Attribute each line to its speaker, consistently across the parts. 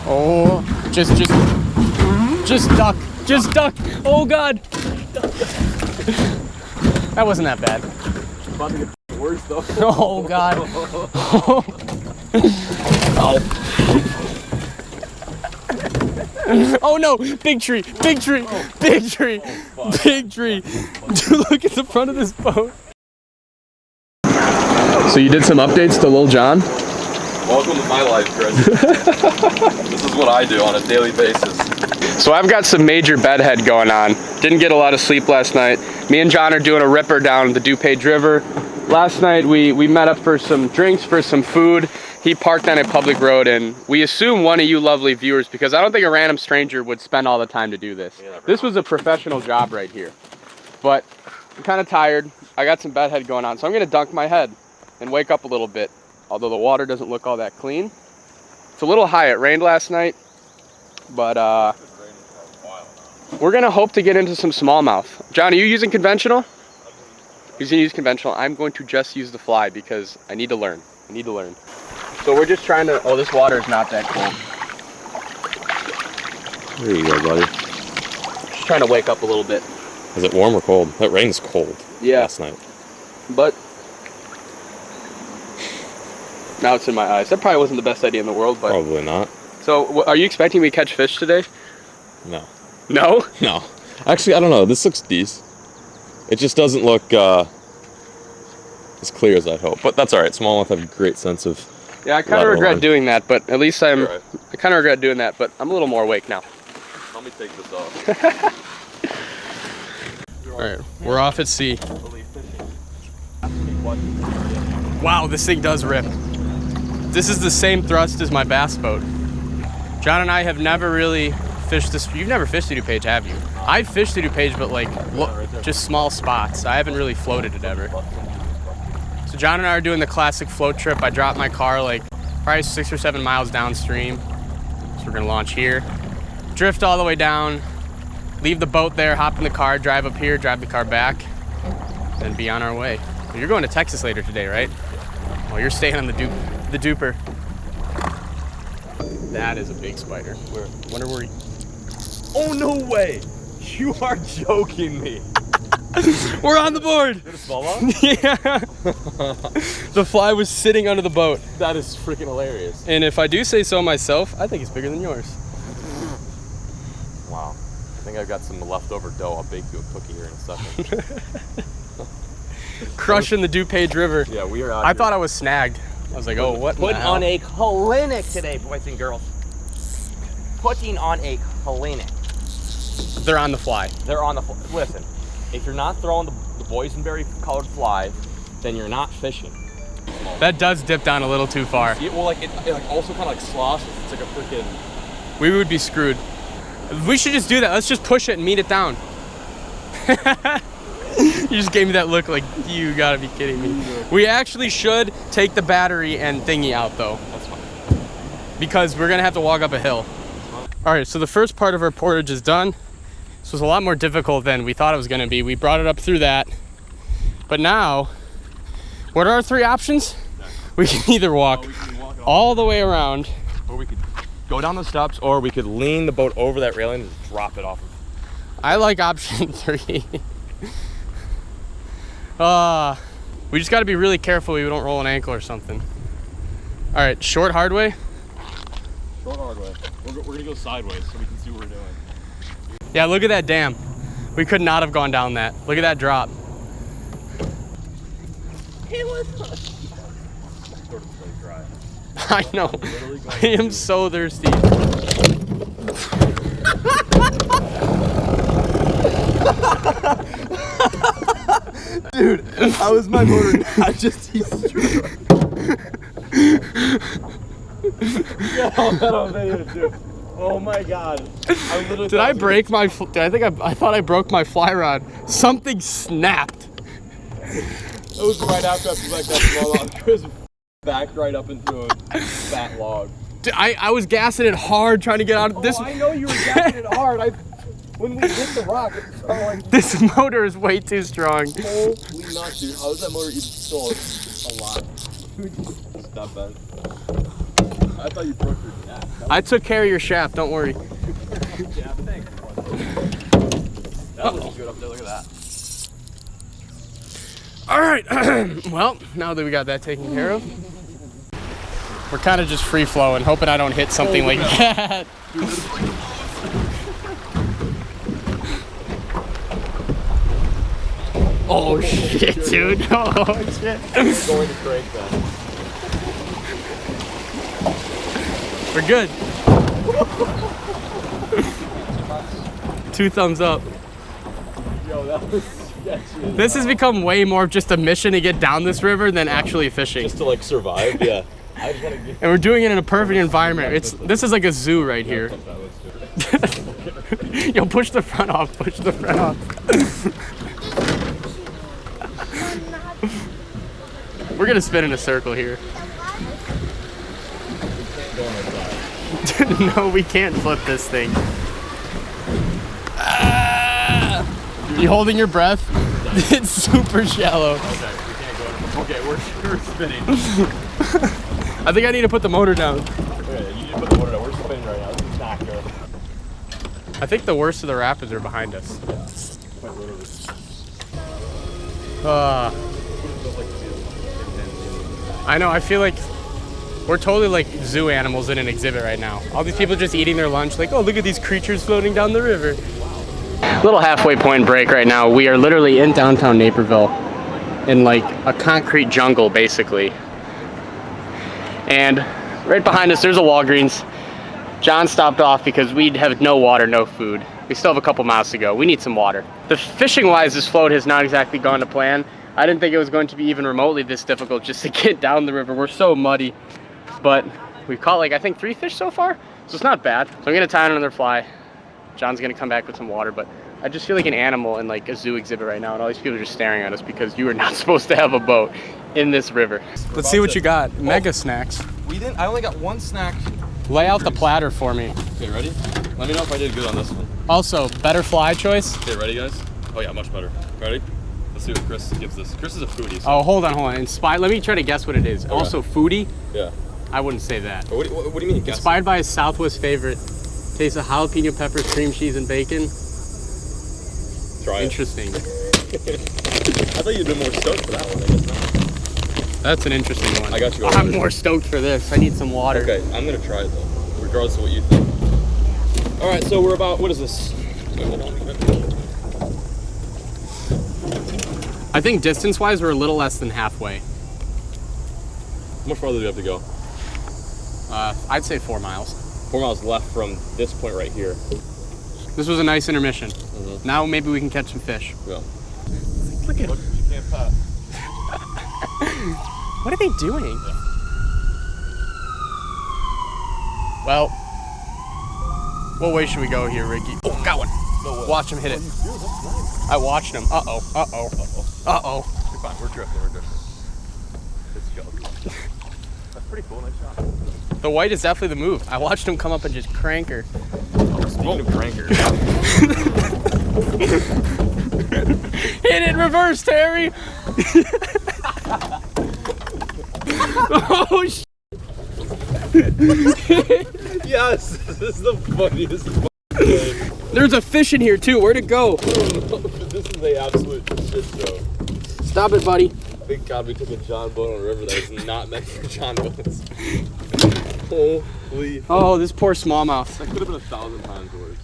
Speaker 1: Oh, just duck. Just duck. Oh God. That wasn't that bad.
Speaker 2: It's about to get worse though.
Speaker 1: Oh God. Oh. Oh no, big tree, big tree, big tree, big tree. Dude, look at the front of this boat. So you did some updates to Lil Jon?
Speaker 2: Welcome to my life, Chris. This is what I do on a daily basis.
Speaker 1: So I've got some major bedhead going on. Didn't get a lot of sleep last night. Me and John are doing a ripper down the DuPage River. Last night we met up for some drinks, for some food. He parked on a public road, and we assume one of you lovely viewers, because I don't think a random stranger would spend all the time to do this. This was a professional job right here. But I'm kind of tired. I got some bedhead going on, so I'm gonna dunk my head and wake up a little bit. Although the water doesn't look all that clean. It's a little high. It rained last night, but we're gonna hope to get into some smallmouth. John, are you using conventional? He's gonna use conventional. I'm going to just use the fly because I need to learn. I need to learn. So we're just trying to, oh, this water is not that cold.
Speaker 3: There you go, buddy.
Speaker 1: Just trying to wake up a little bit.
Speaker 3: Is it warm or cold? That rain's cold.
Speaker 1: Yeah.
Speaker 3: Last night.
Speaker 1: But now it's in my eyes. That probably wasn't the best idea in the world, but.
Speaker 3: Probably not.
Speaker 1: So are you expecting me to catch fish today?
Speaker 3: No.
Speaker 1: No?
Speaker 3: No. Actually, I don't know. This looks decent. It just doesn't look as clear as I'd hope. But that's all right. Smallmouth have a great sense of.
Speaker 1: Yeah, I kind of regret doing that, but at least I kind of regret doing that, but I'm a little more awake now.
Speaker 2: Let me take this off.
Speaker 1: All right, we're off at sea. Wow, this thing does rip. This is the same thrust as my bass boat. John and I have never really fished this. You've never fished the DuPage, have you? I've fished the DuPage, but like just small spots. I haven't really floated it ever. So John and I are doing the classic float trip. I dropped my car like probably 6 or 7 miles downstream. So we're gonna launch here, drift all the way down, leave the boat there, hop in the car, drive up here, drive the car back, and be on our way. You're going to Texas later today, right? Well, you're staying on the duper. That is a big spider. Where? Wonder where he...
Speaker 2: Oh, no way! You are joking me.
Speaker 1: We're on the board!
Speaker 2: Is it a smallmouth?
Speaker 1: Yeah. The fly was sitting under the boat.
Speaker 2: That is freaking hilarious.
Speaker 1: And if I do say so myself, I think it's bigger than yours.
Speaker 2: Wow. I think I've got some leftover dough. I'll bake you a cookie here in a second.
Speaker 1: Crushing the DuPage River.
Speaker 2: Yeah, we are out
Speaker 1: I
Speaker 2: here.
Speaker 1: thought I was snagged. I was like, oh, what?
Speaker 4: Putting on a clinic today, boys and girls. Putting on a clinic.
Speaker 1: They're on the fly.
Speaker 4: They're on the listen. If you're not throwing the boysenberry colored fly, then you're not fishing.
Speaker 1: That does dip down a little too far.
Speaker 2: Yeah, well, like it like also kind of like sloshes. It's like a freaking.
Speaker 1: We would be screwed. We should just do that. Let's just push it and meet it down. You just gave me that look like, you gotta be kidding me. We actually should take the battery and thingy out though.
Speaker 2: That's fine.
Speaker 1: Because we're gonna have to walk up a hill. All right, so the first part of our portage is done. This was a lot more difficult than we thought it was gonna be. We brought it up through that. But now, what are our 3 options? We can either walk all the way around,
Speaker 2: Or we could go down the steps, or we could lean the boat over that railing and just drop it off.
Speaker 1: I like option 3. We just got to be really careful we don't roll an ankle or something. All right, short hard way.
Speaker 2: Short hard way. We're gonna go sideways so we can see what we're doing.
Speaker 1: Yeah, look at that dam. We could not have gone down that. Look at that drop.
Speaker 4: It was
Speaker 2: Sort of really dry.
Speaker 1: I know. I am so thirsty.
Speaker 2: Dude, how is my motor not just destroyed? Get all that on video, dude. Oh my god. I literally
Speaker 1: Did I break my? I thought I broke my fly rod. Something snapped.
Speaker 2: It was right after I was like that small log. It was backed right up into a fat log.
Speaker 1: Dude, I was gassing it hard trying to get out of this.
Speaker 2: Oh, I know you were gassing it hard. When we hit the rock, it felt like...
Speaker 1: This motor is way too strong.
Speaker 2: Holy nuts, dude. How is that motor even still alive? Stop that. I thought you broke your neck.
Speaker 1: I took care of your shaft, don't worry.
Speaker 2: Yeah, thanks. That was good up there. Look at that.
Speaker 1: All right, well, now that we got that taken care of, we're kind of just free flowing, hoping I don't hit something like that. Oh shit, dude. Oh shit.
Speaker 2: It's going to crank that.
Speaker 1: We're good. 2 thumbs up.
Speaker 2: Yo, that was sketchy.
Speaker 1: This has become way more of just a mission to get down this river than actually fishing.
Speaker 2: Just to like survive, yeah. I just want to get.
Speaker 1: And we're doing it in a perfect environment. This is like a zoo right here. Yo, push the front off, push the front off. We're gonna spin in a circle here. No, we can't flip this thing. You holding your breath? It's super shallow.
Speaker 2: Okay, we can't go. Okay, we're spinning.
Speaker 1: I think I need to put the motor down.
Speaker 2: Okay, you need to put the motor down. We're spinning right now. This is not good.
Speaker 1: I think the worst of the rapids are behind us.
Speaker 2: Quite literally.
Speaker 1: I know, I feel like we're totally like zoo animals in an exhibit right now. All these people just eating their lunch, like, oh, look at these creatures floating down the river. Little halfway point break right now. We are literally in downtown Naperville in like a concrete jungle, basically. And right behind us, there's a Walgreens. John stopped off because we have no water, no food. We still have a couple miles to go. We need some water. The fishing-wise, this float has not exactly gone to plan. I didn't think it was going to be even remotely this difficult just to get down the river. We're so muddy. But we've caught like, I think 3 fish so far. So it's not bad. So I'm gonna tie on another fly. John's gonna come back with some water, but I just feel like an animal in like a zoo exhibit right now, and all these people are just staring at us because you are not supposed to have a boat in this river. Let's see what you got. Mega snacks.
Speaker 2: We didn't. I only got one snack.
Speaker 1: Lay out the platter for me.
Speaker 2: Okay, ready? Let me know if I did good on this one.
Speaker 1: Also, better fly choice.
Speaker 2: Okay, ready, guys? Oh yeah, much better. Ready? Let's see what Chris gives this. Chris is a foodie. So.
Speaker 1: Oh, hold on. Let me try to guess what it is.
Speaker 2: Okay.
Speaker 1: Also, foodie.
Speaker 2: Yeah.
Speaker 1: I wouldn't say that.
Speaker 2: What do you mean? Guess?
Speaker 1: Inspired by his Southwest favorite. Taste of jalapeno peppers, cream cheese, and bacon.
Speaker 2: Try it.
Speaker 1: Interesting.
Speaker 2: I thought you'd been more stoked for that one. I guess not.
Speaker 1: That's an interesting one.
Speaker 2: I got you.
Speaker 1: I'm more stoked for this. I need some water.
Speaker 2: Okay, I'm gonna try it though, regardless of what you think. All right, so we're about. What is this? Wait, hold on.
Speaker 1: I think distance-wise, we're a little less than halfway.
Speaker 2: How much farther do we have to go?
Speaker 1: I'd say 4 miles.
Speaker 2: 4 miles left from this point right here.
Speaker 1: This was a nice intermission. Now maybe we can catch some fish.
Speaker 2: Yeah.
Speaker 1: Look at
Speaker 2: Look, you can't pat.
Speaker 1: What are they doing? Well, what way should we go here, Ricky? Oh, got one.
Speaker 2: No way.
Speaker 1: Watch him hit it. I watched him. Uh-oh, uh-oh, uh-oh.
Speaker 2: You're fine, we're drifting. Let's go. That's pretty cool, nice shot.
Speaker 1: The white is definitely the move. I watched him come up and just crank her.
Speaker 2: Speaking of cranker.
Speaker 1: Hit it in reverse, Terry! Oh, shit.
Speaker 2: Yes, this is the funniest thing.
Speaker 1: There's a fish in here, too. Where'd it go?
Speaker 2: This is a absolute shit show.
Speaker 1: Stop it, buddy.
Speaker 2: Thank God we took a John boat on a river that is not meant for John boats. Holy.
Speaker 1: Oh, this poor smallmouth.
Speaker 2: That could have been 1,000 times worse.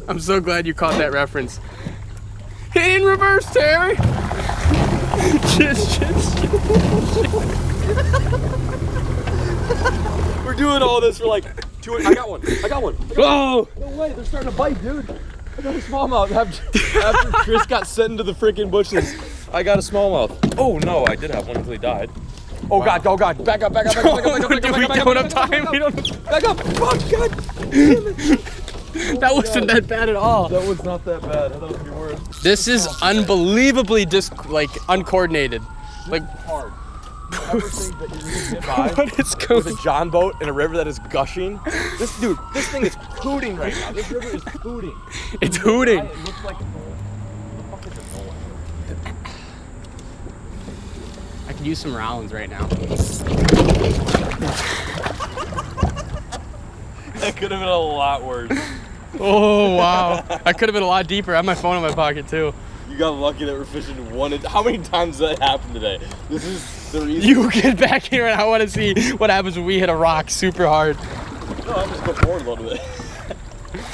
Speaker 1: I'm so glad you caught that reference. Hit in reverse, Terry! Shit.
Speaker 2: We're doing all this for like 2 I got one.
Speaker 1: Oh!
Speaker 2: No way, they're starting to bite, dude. I got a smallmouth. After Chris got sent into the freaking bushes, I got a smallmouth. Oh no, I did have one until he died. Oh God, oh God, back up.
Speaker 1: We don't have time. We don't.
Speaker 2: Back up. Oh God. Damn it.
Speaker 1: That wasn't that bad at all.
Speaker 2: That was not that bad. I thought it would be worse.
Speaker 1: This is unbelievably uncoordinated. Like
Speaker 2: Hard. You ever think that you're gonna get by
Speaker 1: what is going
Speaker 2: with a John boat in a river that is gushing? This thing is hooting right now. This river is hooting.
Speaker 1: It's hooting.
Speaker 2: It looks like.
Speaker 1: could use some rounds right now.
Speaker 2: That could have been a lot worse.
Speaker 1: Oh, wow. I could have been a lot deeper. I have my phone in my pocket, too.
Speaker 2: You got lucky that we're fishing one. How many times did that happen today? This is the reason.
Speaker 1: You get back here and I want to see what happens when we hit a rock super hard.
Speaker 2: No, I'll just go forward a little bit.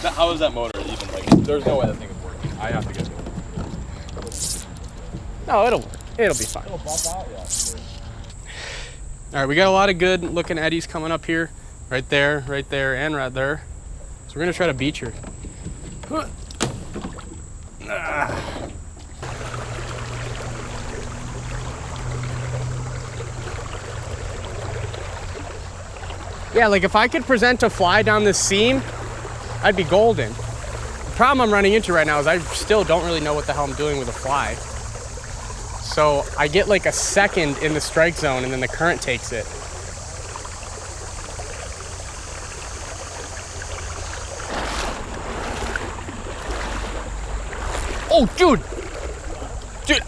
Speaker 2: How is that motor even? Like, there's no way that thing is working. I have to get going.
Speaker 1: No, it'll work. It'll be fine.
Speaker 2: It'll pop out, yeah. Sure.
Speaker 1: All right, we got a lot of good looking eddies coming up here. Right there, and right there. So we're gonna try to beach her. Yeah, like if I could present a fly down this seam, I'd be golden. The problem I'm running into right now is I still don't really know what the hell I'm doing with a fly. So I get like a second in the strike zone and then the current takes it. Oh, dude,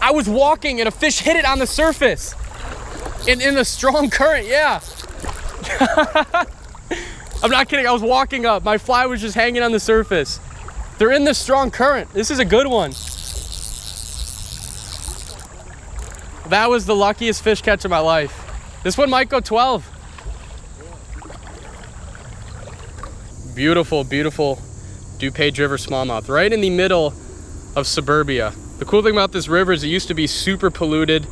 Speaker 1: I was walking and a fish hit it on the surface in the strong current, yeah. I'm not kidding, I was walking up. My fly was just hanging on the surface. They're in the strong current. This is a good one. That was the luckiest fish catch of my life. This one might go 12. Beautiful, beautiful DuPage River smallmouth, right in the middle of suburbia. The cool thing about this river is it used to be super polluted.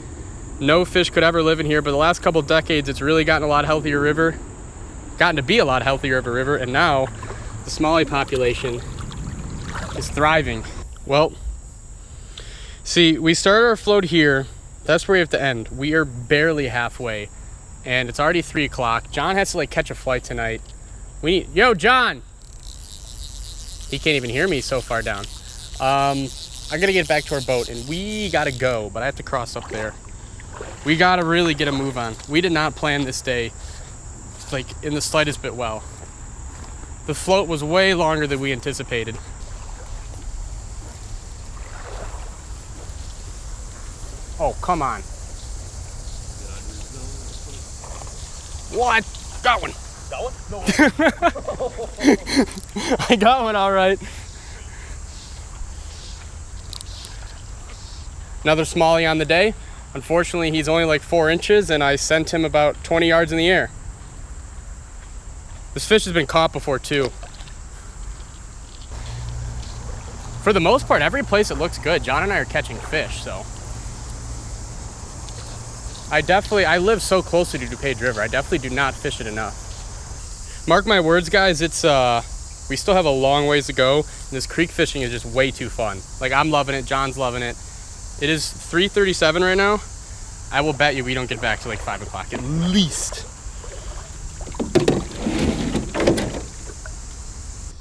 Speaker 1: No fish could ever live in here, but the last couple decades, it's really gotten a lot healthier river. Gotten to be a lot healthier of a river, and now the smallie population is thriving. Well, see, we started our float here. That's where we have to end. We are barely halfway, and it's already 3 o'clock. John has to like catch a flight tonight. Yo, John! He can't even hear me so far down. I gotta get back to our boat, and we gotta go, but I have to cross up there. We gotta really get a move on. We did not plan this day, like, in the slightest bit well. The float was way longer than we anticipated. Oh, come on. What? Got one.
Speaker 2: Got one? No.
Speaker 1: I got one, all right. Another smallie on the day. Unfortunately, he's only like 4 inches, and I sent him about 20 yards in the air. This fish has been caught before, too. For the most part, every place it looks good. John and I are catching fish, so. I live so close to DuPage River. I definitely do not fish it enough. Mark my words, guys, we still have a long ways to go, and this creek fishing is just way too fun. Like, I'm loving it, John's loving it. It is 3:37 right now. I will bet you we don't get back to like 5 o'clock at least.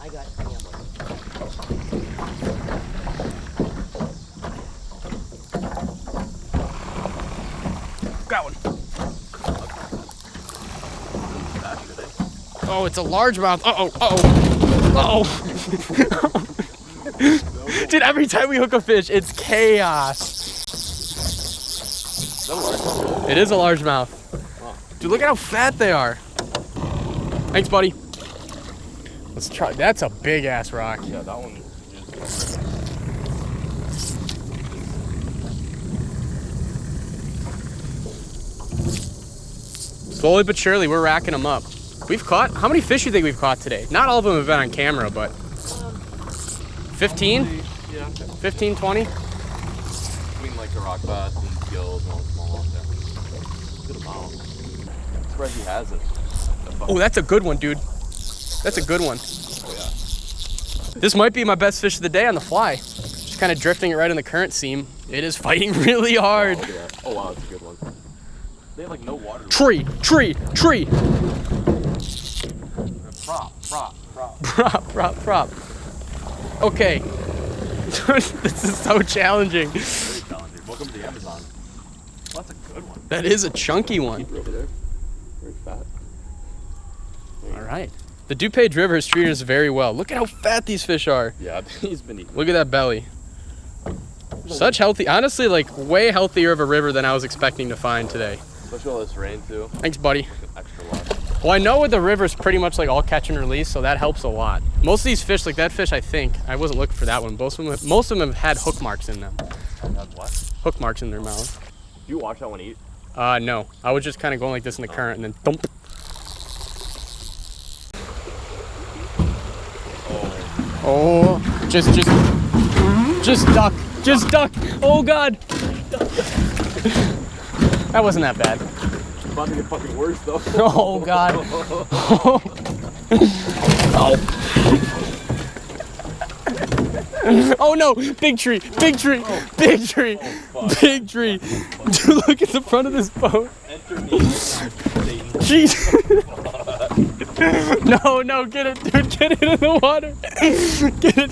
Speaker 5: I got
Speaker 1: Got one. Oh, it's a largemouth. Dude, every time we hook a fish, it's chaos.
Speaker 2: Is that a largemouth?
Speaker 1: It is a largemouth.
Speaker 2: Oh.
Speaker 1: Dude, look at how fat they are. Thanks, buddy. Let's try. That's a big ass rock.
Speaker 2: Yeah, that one is.
Speaker 1: Slowly but surely, we're racking them up. We've caught, how many fish do you think we've caught today? Not all of them have been on camera, but 15?
Speaker 2: Yeah.
Speaker 1: 15, 20?
Speaker 2: Between like the rock bass and gills and all the small ones there. Good amount. That's where he has it.
Speaker 1: Oh, that's a good one, dude. That's a good one.
Speaker 2: Oh, yeah.
Speaker 1: This might be my best fish of the day on the fly. Just kind of drifting it right in the current seam. It is fighting really hard.
Speaker 2: Oh, yeah. Oh wow, that's a good one. They have like no water.
Speaker 1: Tree. Prop. Okay. This is so challenging.
Speaker 2: Very challenging. Welcome to the Amazon. Well, that's a good one.
Speaker 1: That is a chunky one.
Speaker 2: Keep it over there. Very fat.
Speaker 1: All right. The DuPage River has treated us very well. Look at how fat these fish are.
Speaker 2: Yeah, he's been eating.
Speaker 1: Look at that belly. Such healthy, honestly, like way healthier of a river than I was expecting to find today.
Speaker 4: Especially all this rain too.
Speaker 1: Thanks, buddy.
Speaker 4: Extra lot.
Speaker 1: Well, I know the river's pretty much like all catch and release, so that helps a lot. Most of these fish, like that fish, I think, I wasn't looking for that one. Most of them have had hook marks in them.
Speaker 4: What?
Speaker 1: Hook marks in their mouth.
Speaker 4: Do you watch that one eat?
Speaker 1: No. I was just kind of going like this in the current and then thump. Oh, just duck. Just duck. Oh, God. That wasn't that bad.
Speaker 4: It's about to get fucking worse though.
Speaker 1: Oh, God. Oh. Oh no, big tree, big tree, big tree, big tree. Dude, look at the front of this boat. Jeez. No, get it, dude, get it in the water. Get it.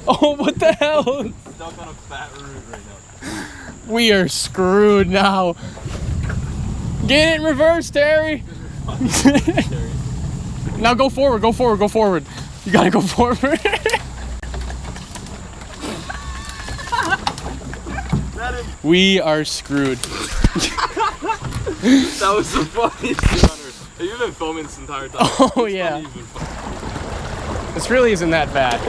Speaker 1: Oh, what the hell?
Speaker 4: Stuck on a fat root right now.
Speaker 1: We are screwed now. Get it in reverse, Terry. Now go forward. You gotta go forward. We are screwed.
Speaker 4: That was the funniest thing on earth. Have you been filming this entire time?
Speaker 1: Oh, yeah. This really isn't that bad.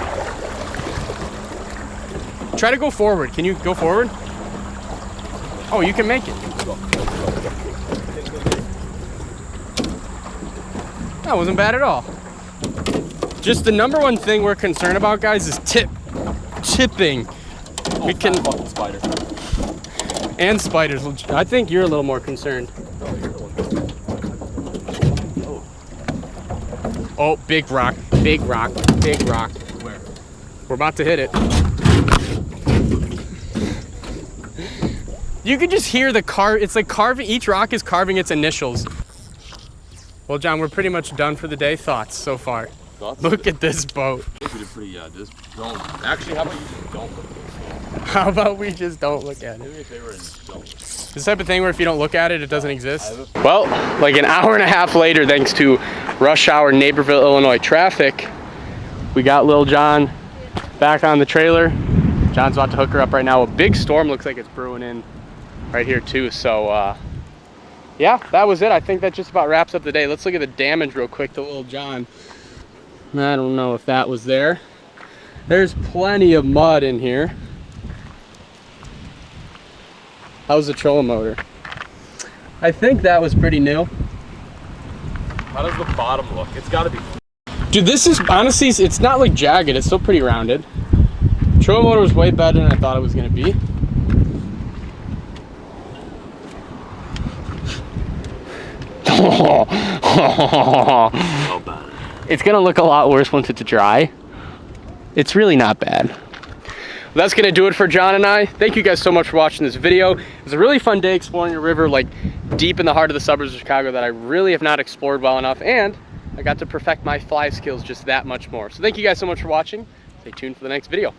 Speaker 1: Try to go forward. Can you go forward? Oh, you can make it. That wasn't bad at all. Just the number one thing we're concerned about, guys, is tipping.
Speaker 4: Oh,
Speaker 1: we can.
Speaker 4: Fucking spider.
Speaker 1: And spiders. I think you're a little more concerned. Oh, big rock.
Speaker 4: Where?
Speaker 1: We're about to hit it. You can just hear the it's like carving, each rock is carving its initials. Well, John, we're pretty much done for the day. Thoughts so far?
Speaker 4: Thoughts?
Speaker 1: Look at this boat.
Speaker 4: You did pretty, just don't. Actually, how about you just don't look at it?
Speaker 1: How about we just don't look at it?
Speaker 4: Do me a favor and don't.
Speaker 1: This type of thing where if you don't look at it, it doesn't exist. Well, like an hour and a half later, thanks to rush hour Naperville, Illinois traffic, we got Lil John back on the trailer. John's about to hook her up right now. A big storm looks like it's brewing in right here too. So yeah, that was it. I think that just about wraps up the day. Let's look at the damage real quick to Lil John. I don't know if that was there. There's plenty of mud in here. How's the trolling motor? I think that was pretty new.
Speaker 4: How does the bottom look? It's gotta be.
Speaker 1: Dude, this is honestly, it's not like jagged, it's still pretty rounded. Trolling motor was way better than I thought it was gonna be. It's gonna look a lot worse once it's dry. It's really not bad. That's gonna do it for John and I. Thank you guys so much for watching this video. It was a really fun day exploring a river like deep in the heart of the suburbs of Chicago that I really have not explored well enough, and I got to perfect my fly skills just that much more. So thank you guys so much for watching. Stay tuned for the next video.